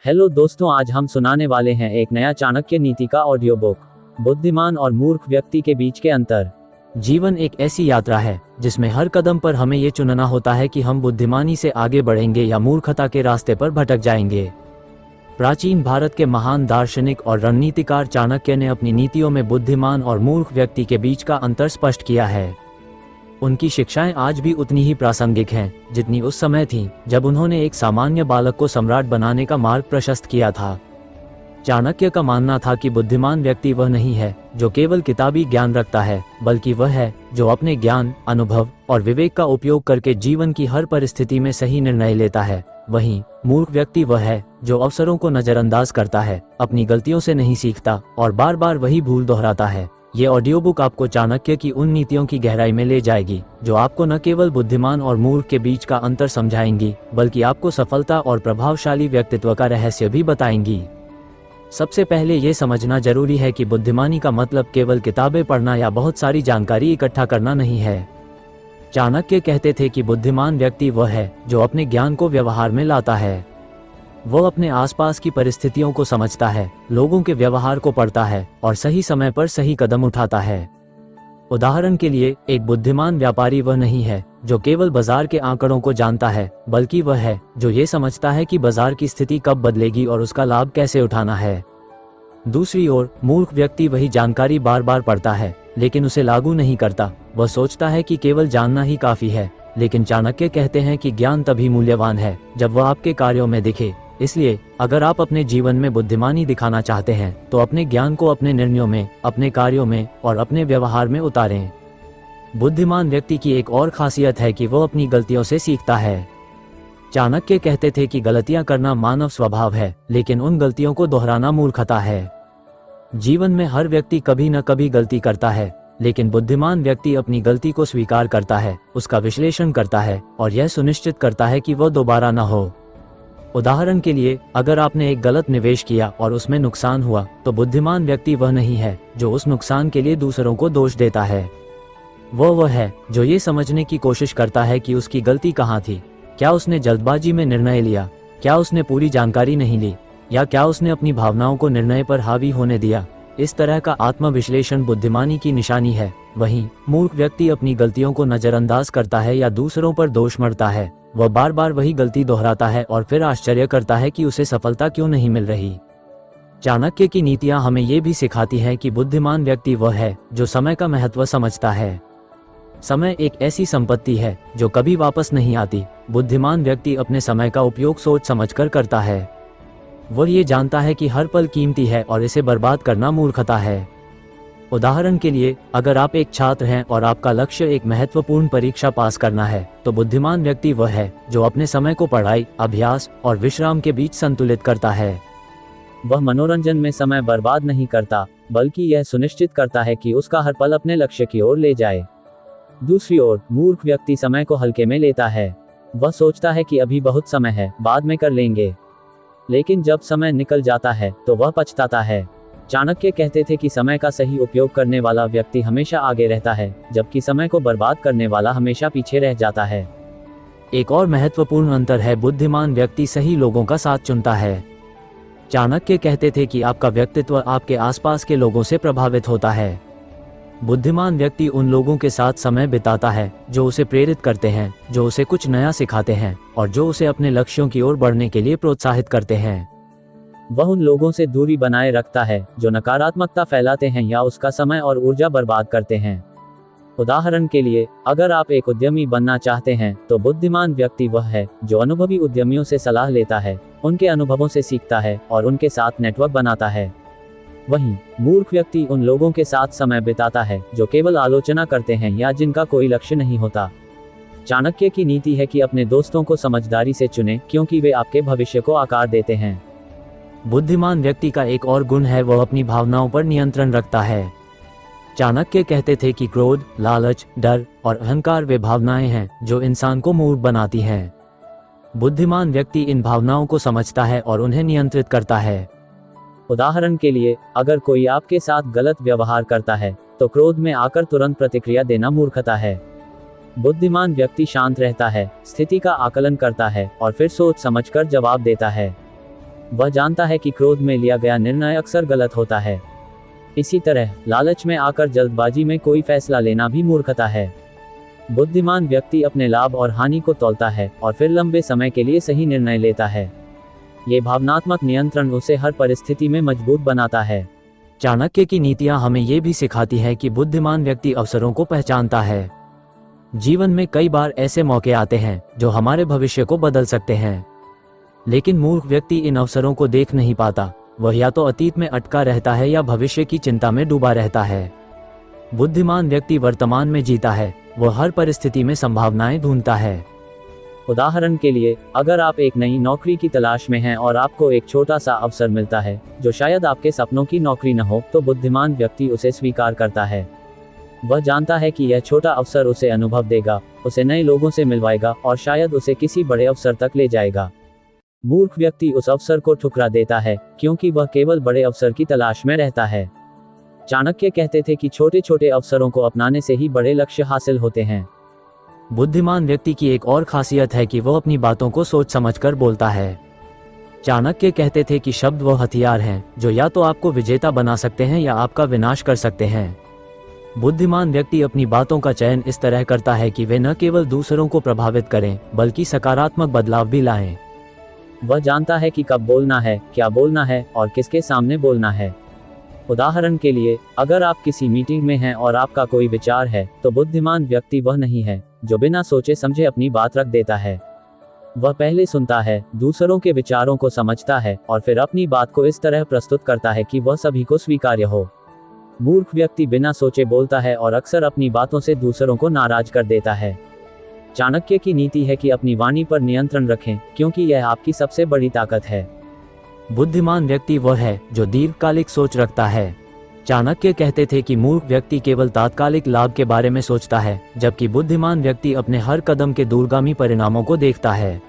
Hello दोस्तों, आज हम सुनाने वाले हैं एक नया चाणक्य नीति का ऑडियो बुक, बुद्धिमान और मूर्ख व्यक्ति के बीच के अंतर। जीवन एक ऐसी यात्रा है जिसमें हर कदम पर हमें ये चुनना होता है कि हम बुद्धिमानी से आगे बढ़ेंगे या मूर्खता के रास्ते पर भटक जाएंगे। प्राचीन भारत के महान दार्शनिक और रणनीतिकार चाणक्य ने अपनी नीतियों में बुद्धिमान और मूर्ख व्यक्ति के बीच का अंतर स्पष्ट किया है। उनकी शिक्षाएं आज भी उतनी ही प्रासंगिक हैं जितनी उस समय थीं जब उन्होंने एक सामान्य बालक को सम्राट बनाने का मार्ग प्रशस्त किया था। चाणक्य का मानना था कि बुद्धिमान व्यक्ति वह नहीं है जो केवल किताबी ज्ञान रखता है, बल्कि वह है जो अपने ज्ञान, अनुभव और विवेक का उपयोग करके जीवन की हर परिस्थिति में सही निर्णय लेता है। वहीं मूर्ख व्यक्ति वह है जो अवसरों को नजरअंदाज करता है, अपनी गलतियों से नहीं सीखता और बार बार वही भूल दोहराता है। ये ऑडियो बुक आपको चाणक्य की उन नीतियों की गहराई में ले जाएगी जो आपको न केवल बुद्धिमान और मूर्ख के बीच का अंतर समझाएंगी, बल्कि आपको सफलता और प्रभावशाली व्यक्तित्व का रहस्य भी बताएंगी। सबसे पहले ये समझना जरूरी है कि बुद्धिमानी का मतलब केवल किताबें पढ़ना या बहुत सारी जानकारी इकट्ठा करना नहीं है। चाणक्य कहते थे कि बुद्धिमान व्यक्ति वह है जो अपने ज्ञान को व्यवहार में लाता है। वो अपने आसपास की परिस्थितियों को समझता है, लोगों के व्यवहार को पढ़ता है और सही समय पर सही कदम उठाता है। उदाहरण के लिए, एक बुद्धिमान व्यापारी वह नहीं है जो केवल बाजार के आंकड़ों को जानता है, बल्कि वह है जो ये समझता है कि बाजार की स्थिति कब बदलेगी और उसका लाभ कैसे उठाना है। दूसरी ओर, मूर्ख व्यक्ति वही जानकारी बार बार पढ़ता है लेकिन उसे लागू नहीं करता। वह सोचता है कि केवल जानना ही काफी है, लेकिन चाणक्य कहते हैं कि ज्ञान तभी मूल्यवान है जब वह आपके कार्यों में दिखे। इसलिए अगर आप अपने जीवन में बुद्धिमानी दिखाना चाहते हैं तो अपने ज्ञान को अपने निर्णयों में, अपने कार्यों में और अपने व्यवहार में उतारें। बुद्धिमान व्यक्ति की एक और खासियत है कि वो अपनी गलतियों से सीखता है। चाणक्य कहते थे कि गलतियां करना मानव स्वभाव है, लेकिन उन गलतियों को दोहराना मूर्खता है। जीवन में हर व्यक्ति कभी न कभी गलती करता है, लेकिन बुद्धिमान व्यक्ति अपनी गलती को स्वीकार करता है, उसका विश्लेषण करता है और यह सुनिश्चित करता है कि वह दोबारा न हो। उदाहरण के लिए, अगर आपने एक गलत निवेश किया और उसमें नुकसान हुआ, तो बुद्धिमान व्यक्ति वह नहीं है जो उस नुकसान के लिए दूसरों को दोष देता है। वह है जो ये समझने की कोशिश करता है कि उसकी गलती कहाँ थी। क्या उसने जल्दबाजी में निर्णय लिया? क्या उसने पूरी जानकारी नहीं ली? या क्या उसने अपनी भावनाओं को निर्णय पर हावी होने दिया? इस तरह का आत्मविश्लेषण बुद्धिमानी की निशानी है। वहीं मूर्ख व्यक्ति अपनी गलतियों को नजरअंदाज करता है या दूसरों पर दोष मढ़ता है। वह बार बार वही गलती दोहराता है और फिर आश्चर्य करता है कि उसे सफलता क्यों नहीं मिल रही। चाणक्य की नीतियां हमें ये भी सिखाती हैं कि बुद्धिमान व्यक्ति वह है जो समय का महत्व समझता है। समय एक ऐसी संपत्ति है जो कभी वापस नहीं आती। बुद्धिमान व्यक्ति अपने समय का उपयोग सोच समझकर करता है। वह ये जानता है कि हर पल कीमती है और इसे बर्बाद करना मूर्खता है। उदाहरण के लिए, अगर आप एक छात्र हैं और आपका लक्ष्य एक महत्वपूर्ण परीक्षा पास करना है, तो बुद्धिमान व्यक्ति वह है जो अपने समय को पढ़ाई, अभ्यास और विश्राम के बीच संतुलित करता है। वह मनोरंजन में समय बर्बाद नहीं करता, बल्कि यह सुनिश्चित करता है कि उसका हर पल अपने लक्ष्य की ओर ले जाए। दूसरी ओर, मूर्ख व्यक्ति समय को हल्के में लेता है। वह सोचता है कि अभी बहुत समय है, बाद में कर लेंगे। लेकिन जब समय निकल जाता है तो वह पछताता है। चाणक्य कहते थे कि समय का सही उपयोग करने वाला व्यक्ति हमेशा आगे रहता है, जबकि समय को बर्बाद करने वाला हमेशा पीछे रह जाता है। एक और महत्वपूर्ण अंतर है, बुद्धिमान व्यक्ति सही लोगों का साथ चुनता है। चाणक्य कहते थे कि आपका व्यक्तित्व आपके आसपास के लोगों से प्रभावित होता है। बुद्धिमान व्यक्ति उन लोगों के साथ समय बिताता है जो उसे प्रेरित करते हैं, जो उसे कुछ नया सिखाते हैं और जो उसे अपने लक्ष्यों की ओर बढ़ने के लिए प्रोत्साहित करते हैं। वह उन लोगों से दूरी बनाए रखता है जो नकारात्मकता फैलाते हैं या उसका समय और ऊर्जा बर्बाद करते हैं। उदाहरण के लिए, अगर आप एक उद्यमी बनना चाहते हैं, तो बुद्धिमान व्यक्ति वह है जो अनुभवी उद्यमियों से सलाह लेता है, उनके अनुभवों से सीखता है और उनके साथ नेटवर्क बनाता है। वहीं मूर्ख व्यक्ति उन लोगों के साथ समय बिताता है जो केवल आलोचना करते हैं या जिनका कोई लक्ष्य नहीं होता। चाणक्य की नीति है कि अपने दोस्तों को समझदारी से चुनें, क्योंकि वे आपके भविष्य को आकार देते हैं। बुद्धिमान व्यक्ति का एक और गुण है, वह अपनी भावनाओं पर नियंत्रण रखता है। चाणक्य कहते थे कि क्रोध, लालच, डर और अहंकार वे भावनाएं हैं जो इंसान को मूर्ख बनाती हैं। बुद्धिमान व्यक्ति इन भावनाओं को समझता है और उन्हें नियंत्रित करता है। उदाहरण के लिए, अगर कोई आपके साथ गलत व्यवहार करता है, तो क्रोध में आकर तुरंत प्रतिक्रिया देना मूर्खता है। बुद्धिमान व्यक्ति शांत रहता है, स्थिति का आकलन करता है और फिर सोच समझकर जवाब देता है। वह जानता है कि क्रोध में लिया गया निर्णय अक्सर गलत होता है। इसी तरह लालच में आकर जल्दबाजी में कोई फैसला लेना भी मूर्खता है। बुद्धिमान व्यक्ति अपने लाभ और हानि को तौलता है और फिर लंबे समय के लिए सही निर्णय लेता है। ये भावनात्मक नियंत्रण उसे हर परिस्थिति में मजबूत बनाता है। चाणक्य की नीतियां हमें ये भी सिखाती है कि बुद्धिमान व्यक्ति अवसरों को पहचानता है। जीवन में कई बार ऐसे मौके आते हैं जो हमारे भविष्य को बदल सकते हैं, लेकिन मूर्ख व्यक्ति इन अवसरों को देख नहीं पाता। वह या तो अतीत में अटका रहता है या भविष्य की चिंता में डूबा रहता है। बुद्धिमान व्यक्ति वर्तमान में जीता है, वह हर परिस्थिति में संभावनाएं ढूंढता है। उदाहरण के लिए, अगर आप एक नई नौकरी की तलाश में हैं और आपको एक छोटा सा अवसर मिलता है जो शायद आपके सपनों की नौकरी न हो, तो बुद्धिमान व्यक्ति उसे स्वीकार करता है। वह जानता है कि यह छोटा अवसर उसे अनुभव देगा, उसे नए लोगों से मिलवाएगा और शायद उसे किसी बड़े अवसर तक ले जाएगा। मूर्ख व्यक्ति उस अवसर को ठुकरा देता है क्योंकि वह केवल बड़े अवसर की तलाश में रहता है। चाणक्य कहते थे कि छोटे छोटे अवसरों को अपनाने से ही बड़े लक्ष्य हासिल होते हैं। बुद्धिमान व्यक्ति की एक और खासियत है कि वह अपनी बातों को सोच समझकर बोलता है। चाणक्य कहते थे कि शब्द वो हथियार हैं जो या तो आपको विजेता बना सकते हैं या आपका विनाश कर सकते हैं। बुद्धिमान व्यक्ति अपनी बातों का चयन इस तरह करता है कि वे न केवल दूसरों को प्रभावित करें बल्कि सकारात्मक बदलाव भी लाएं। वह जानता है कि कब बोलना है, क्या बोलना है और किसके सामने बोलना है। उदाहरण के लिए, अगर आप किसी मीटिंग में हैं और आपका कोई विचार है, तो बुद्धिमान व्यक्ति वह नहीं है जो बिना सोचे समझे अपनी बात रख देता है। वह पहले सुनता है, दूसरों के विचारों को समझता है और फिर अपनी बात को इस तरह प्रस्तुत करता है कि वह सभी को स्वीकार्य हो। मूर्ख व्यक्ति बिना सोचे बोलता है और अक्सर अपनी बातों से दूसरों को नाराज कर देता है। चाणक्य की नीति है कि अपनी वाणी पर नियंत्रण रखें, क्योंकि यह आपकी सबसे बड़ी ताकत है। बुद्धिमान व्यक्ति वह है जो दीर्घकालिक सोच रखता है। चाणक्य कहते थे कि मूर्ख व्यक्ति केवल तात्कालिक लाभ के बारे में सोचता है, जबकि बुद्धिमान व्यक्ति अपने हर कदम के दूरगामी परिणामों को देखता है।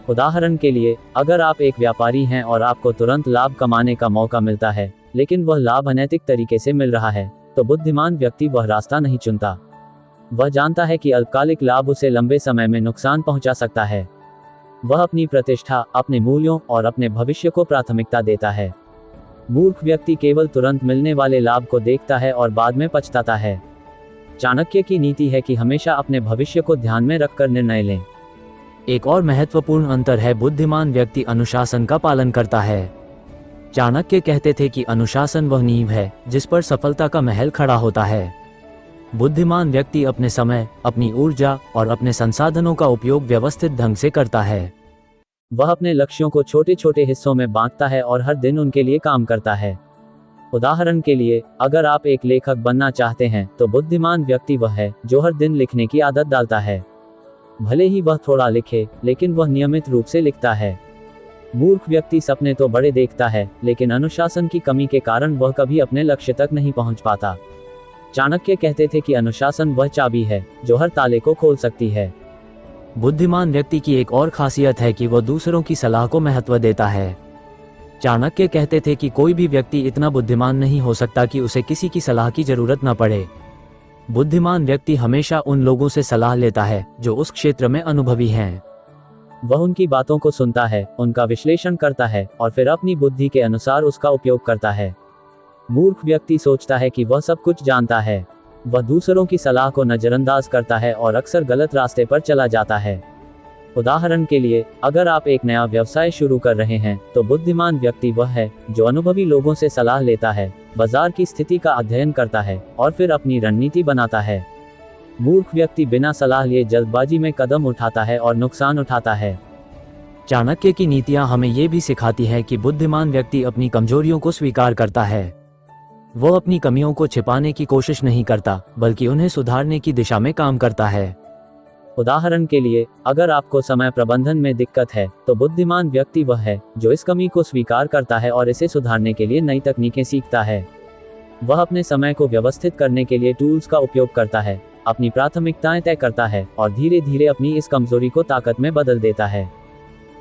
उदाहरण के लिए, अगर आप एक व्यापारी हैं और आपको तुरंत लाभ कमाने का मौका मिलता है, लेकिन वह लाभ अनैतिक तरीके से मिल रहा है, तो बुद्धिमान व्यक्ति वह रास्ता नहीं चुनता। वह जानता है कि अल्पकालिक लाभ उसे लंबे समय में नुकसान पहुंचा सकता है। वह अपनी प्रतिष्ठा, अपने मूल्यों और अपने भविष्य को प्राथमिकता देता है। मूर्ख व्यक्ति केवल तुरंत मिलने वाले लाभ को देखता है और बाद में पछताता है। चाणक्य की नीति है कि हमेशा अपने भविष्य को ध्यान में रखकर निर्णय लें। एक और महत्वपूर्ण अंतर है, बुद्धिमान व्यक्ति अनुशासन का पालन करता है। चाणक्य कहते थे कि अनुशासन वह नींव है जिस पर सफलता का महल खड़ा होता है। बुद्धिमान व्यक्ति अपने समय, अपनी ऊर्जा और अपने संसाधनों का उपयोग व्यवस्थित ढंग से करता है। वह अपने लक्ष्यों को छोटे छोटे हिस्सों में बांटता है और हर दिन उनके लिए काम करता है। उदाहरण के लिए, अगर आप एक लेखक बनना चाहते हैं, तो बुद्धिमान व्यक्ति वह है जो हर दिन लिखने की आदत डालता है। भले ही वह थोड़ा लिखे, लेकिन वह नियमित रूप से लिखता है। मूर्ख व्यक्ति सपने तो बड़े देखता है, लेकिन अनुशासन की कमी के कारण वह कभी अपने लक्ष्य तक नहीं पहुंच पाता। चाणक्य कहते थे कि अनुशासन वह चाबी है जो हर ताले को खोल सकती है। बुद्धिमान व्यक्ति की एक और खासियत है कि वह दूसरों की सलाह को महत्व देता है। चाणक्य कहते थे कि कोई भी व्यक्ति इतना बुद्धिमान नहीं हो सकता कि उसे किसी की सलाह की जरूरत न पड़े। बुद्धिमान व्यक्ति हमेशा उन लोगों से सलाह लेता है जो उस क्षेत्र में अनुभवी हैं। वह उनकी बातों को सुनता है, उनका विश्लेषण करता है और फिर अपनी बुद्धि के अनुसार उसका उपयोग करता है। मूर्ख व्यक्ति सोचता है कि वह सब कुछ जानता है। वह दूसरों की सलाह को नजरअंदाज करता है और अक्सर गलत रास्ते पर चला जाता है। उदाहरण के लिए, अगर आप एक नया व्यवसाय शुरू कर रहे हैं, तो बुद्धिमान व्यक्ति वह है जो अनुभवी लोगों से सलाह लेता है, बाजार की स्थिति का अध्ययन करता है और फिर अपनी रणनीति बनाता है। मूर्ख व्यक्ति बिना सलाह लिए जल्दबाजी में कदम उठाता है और नुकसान उठाता है। चाणक्य की नीतियां हमें ये भी सिखाती है कि बुद्धिमान व्यक्ति अपनी कमजोरियों को स्वीकार करता है। वो अपनी कमियों को छिपाने की कोशिश नहीं करता, बल्कि उन्हें सुधारने की दिशा में काम करता है। उदाहरण के लिए, अगर आपको समय प्रबंधन में दिक्कत है, तो बुद्धिमान व्यक्ति वह है जो इस कमी को स्वीकार करता है और इसे सुधारने के लिए नई तकनीकें सीखता है। वह अपने समय को व्यवस्थित करने के लिए टूल्स का उपयोग करता है, अपनी प्राथमिकताएं तय करता है और धीरे धीरे अपनी इस कमजोरी को ताकत में बदल देता है।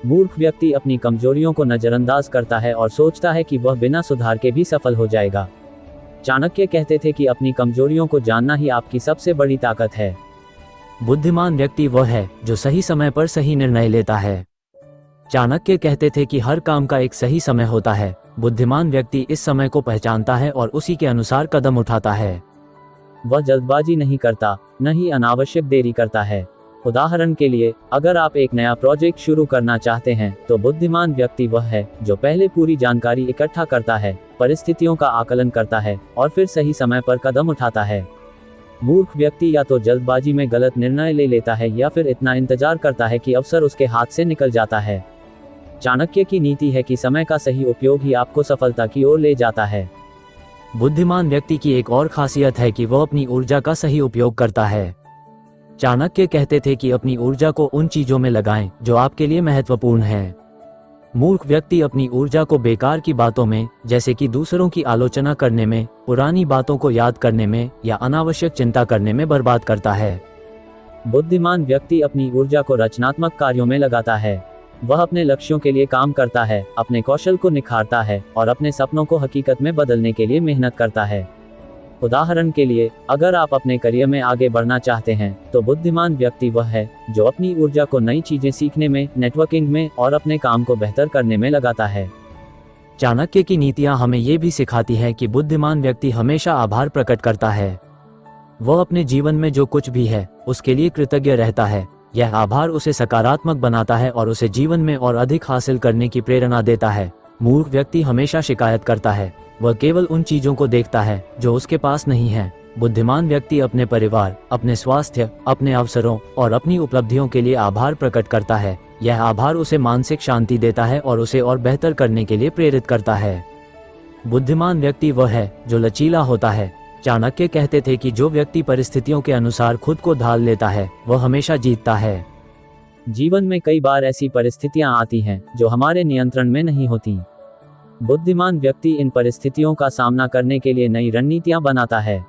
मूर्ख व्यक्ति अपनी कमजोरियों को नजरअंदाज करता है और सोचता है कि वह बिना सुधार के भी सफल हो जाएगा। चाणक्य कहते थे कि अपनी कमजोरियों को जानना ही आपकी सबसे बड़ी ताकत है। बुद्धिमान व्यक्ति वह है जो सही समय पर सही निर्णय लेता है। चाणक्य कहते थे कि हर काम का एक सही समय होता है। बुद्धिमान व्यक्ति इस समय को पहचानता है और उसी के अनुसार कदम उठाता है। वह जल्दबाजी नहीं करता, न ही अनावश्यक देरी करता है। उदाहरण के लिए, अगर आप एक नया प्रोजेक्ट शुरू करना चाहते हैं, तो बुद्धिमान व्यक्ति वह है जो पहले पूरी जानकारी इकट्ठा करता है, परिस्थितियों का आकलन करता है और फिर सही समय पर कदम उठाता है। मूर्ख व्यक्ति या तो जल्दबाजी में गलत निर्णय ले लेता है या फिर इतना इंतजार करता है कि अवसर उसके हाथ से निकल जाता है। चाणक्य की नीति है कि समय का सही उपयोग ही आपको सफलता की ओर ले जाता है। बुद्धिमान व्यक्ति की एक और खासियत है कि वह अपनी ऊर्जा का सही उपयोग करता है। चाणक्य कहते थे कि अपनी ऊर्जा को उन चीजों में लगाएं जो आपके लिए महत्वपूर्ण हैं। मूर्ख व्यक्ति अपनी ऊर्जा को बेकार की बातों में, जैसे कि दूसरों की आलोचना करने में, पुरानी बातों को याद करने में या अनावश्यक चिंता करने में बर्बाद करता है। बुद्धिमान व्यक्ति अपनी ऊर्जा को रचनात्मक कार्यों में लगाता है। वह अपने लक्ष्यों के लिए काम करता है, अपने कौशल को निखारता है और अपने सपनों को हकीकत में बदलने के लिए मेहनत करता है। उदाहरण के लिए, अगर आप अपने करियर में आगे बढ़ना चाहते हैं, तो बुद्धिमान व्यक्ति वह है जो अपनी ऊर्जा को नई चीजें सीखने में, नेटवर्किंग में और अपने काम को बेहतर करने में लगाता है। चाणक्य की नीतियां हमें ये भी सिखाती हैं कि बुद्धिमान व्यक्ति हमेशा आभार प्रकट करता है। वह अपने जीवन में जो कुछ भी है, उसके लिए कृतज्ञ रहता है। यह आभार उसे सकारात्मक बनाता है और उसे जीवन में और अधिक हासिल करने की प्रेरणा देता है। मूर्ख व्यक्ति हमेशा शिकायत करता है। वह केवल उन चीजों को देखता है जो उसके पास नहीं है। बुद्धिमान व्यक्ति अपने परिवार, अपने स्वास्थ्य, अपने अवसरों और अपनी उपलब्धियों के लिए आभार प्रकट करता है। यह आभार उसे मानसिक शांति देता है और उसे और बेहतर करने के लिए प्रेरित करता है। बुद्धिमान व्यक्ति वह है जो लचीला होता है। चाणक्य कहते थे कि जो व्यक्ति परिस्थितियों के अनुसार खुद को ढाल लेता है, वह हमेशा जीतता है। जीवन में कई बार ऐसी परिस्थितियां आती हैं जो हमारे नियंत्रण में नहीं होती। बुद्धिमान व्यक्ति इन परिस्थितियों का सामना करने के लिए नई रणनीतियां बनाता है।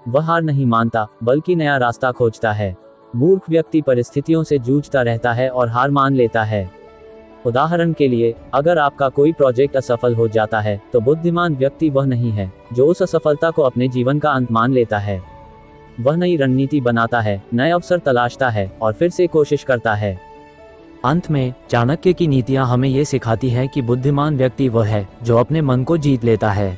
वह हार नहीं मानता, बल्कि नया रास्ता खोजता है। मूर्ख व्यक्ति परिस्थितियों से जूझता रहता है और हार मान लेता है। उदाहरण के लिए, अगर आपका कोई प्रोजेक्ट असफल हो जाता है, तो बुद्धिमान व्यक्ति वह नहीं है जो उस असफलता को अपने जीवन का अंत मान लेता है। वह नई रणनीति बनाता है, नए अवसर तलाशता है और फिर से कोशिश करता है। अंत में चाणक्य की नीतियां हमें ये सिखाती हैं कि बुद्धिमान व्यक्ति वह है जो अपने मन को जीत लेता है।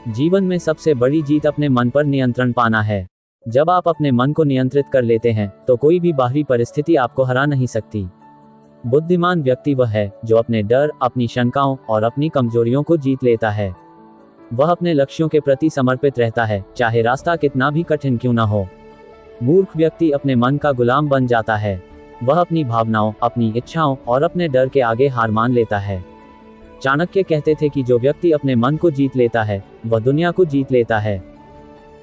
जीवन में सबसे बड़ी जीत अपने मन पर नियंत्रण पाना है। जब आप अपने मन को नियंत्रित कर लेते हैं, तो कोई भी बाहरी परिस्थिति आपको हरा नहीं सकती। बुद्धिमान व्यक्ति वह है जो अपने डर, अपनी शंकाओं और अपनी कमजोरियों को जीत लेता है। वह अपने लक्ष्यों के प्रति समर्पित रहता है, चाहे रास्ता कितना भी कठिन क्यों न हो। मूर्ख व्यक्ति अपने मन का गुलाम बन जाता है। वह अपनी भावनाओं, अपनी इच्छाओं और अपने डर के आगे हार मान लेता है। चाणक्य कहते थे कि जो व्यक्ति अपने मन को जीत लेता है, वह दुनिया को जीत लेता है।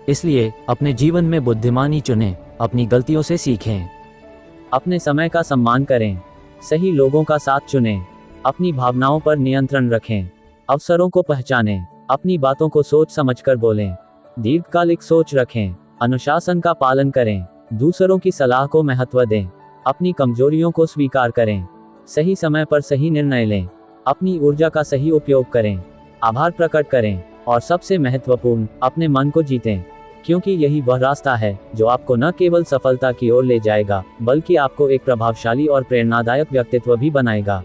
इसलिए अपने जीवन में बुद्धिमानी चुनें, अपनी गलतियों से सीखें, अपने समय का सम्मान करें, सही लोगों का साथ चुनें, अपनी भावनाओं पर नियंत्रण रखें, अवसरों को पहचानें, अपनी बातों को सोच समझकर बोलें, दीर्घकालिक सोच रखें, अनुशासन का पालन करें, दूसरों की सलाह को महत्व दें, अपनी कमजोरियों को स्वीकार करें, सही समय पर सही निर्णय लें, अपनी ऊर्जा का सही उपयोग करें, आभार प्रकट करें और सबसे महत्वपूर्ण, अपने मन को जीतें, क्योंकि यही वह रास्ता है जो आपको न केवल सफलता की ओर ले जाएगा, बल्कि आपको एक प्रभावशाली और प्रेरणादायक व्यक्तित्व भी बनाएगा।